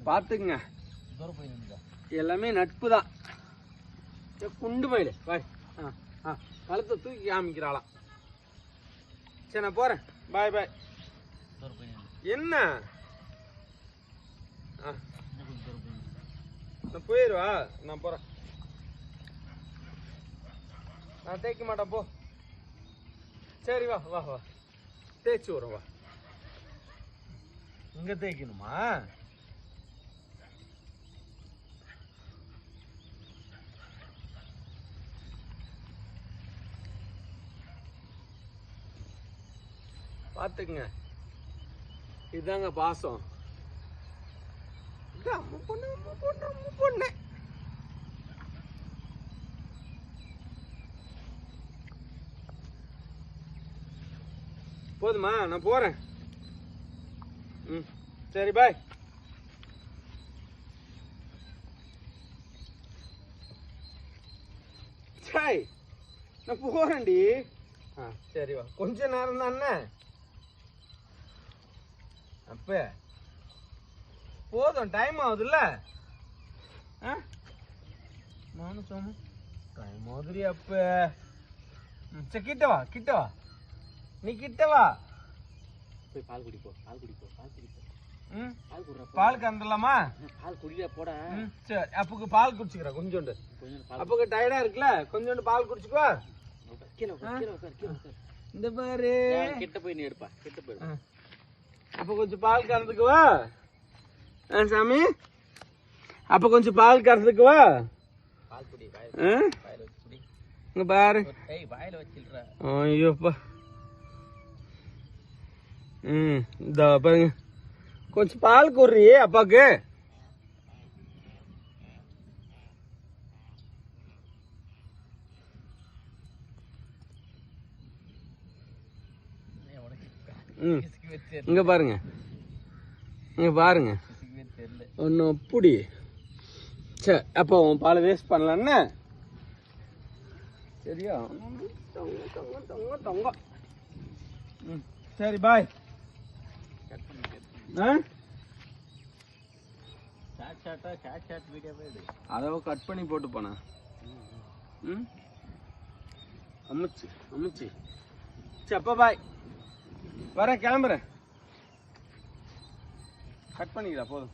பார்த்துக்குங்க, எல்லாமே நட்பு தான். குண்டு மயில் பாய். கழுத்தை தூக்கி காமிக்கிறாளாம். சரி நான் போறேன், பாய் பாய். என்ன நான் போயிடுவா, நான் போறேன். நான் தேய்க்க மாட்டேன் போ. சரி வா வா வா, தேய்ச்சி விடுறேன் வா. இங்க தேய்க்கணுமா? பாத்துக்குங்க, இதுதாங்க பாசம். பொண்ணு போதுமா? நான் போறேன். சரி பாய். சாய் நான் போறேன்டி. சரி வா, கொஞ்ச நேரம் தானே. அப்ப போதும், டைம் ஆகுதுல்ல. நானும் சொன்ன டைம் ஆகுதுரி. அப்ப சரி கிட்ட வா, கிட்ட வா, நீ கிட்ட வா. போய் பால் குடிப்போ, பால் குடிப்போ, பால் குடிப்போ. பால் கறந்துடலாமா? பால் குடியா போட. சரி, அப்புக்கு பால் குடிச்சுக்கிறேன் கொஞ்சோண்டு. அப்புக்கு டயர்டா இருக்குல்ல, கொஞ்சோண்டு பால் குடிச்சுக்கோ. இந்த பாரு, கிட்ட போய் நீ எடுப்பா, கிட்ட போய். அப்ப கொஞ்சம் பால் கறந்துக்குவா சாமி. அப்ப கொஞ்சம் பால் கறந்துக்குவா. பால் குடி, வாயில வச்சு குடி. இங்க பாரு, வாயில வச்சிடுற. ஐயோப்பா. இந்த பாருங்க, கொஞ்சம் பால் குடுறி அப்பாக்கு. இங்க பாருங்க, இங்க பாருங்க, ஒன்னும் அப்படி. சரி, அப்போ உன் பால் வேஸ்ட் பண்ணலான்னு. சரியா? தொங்க. சரி பாய். அதோ கட் பண்ணி போட்டு போனா. அம்முச்சு அம்முச்சு. சரி அப்பா பாய், வரேன், கிளம்புறேன். கட் பண்ணிக்கிறா போதும்.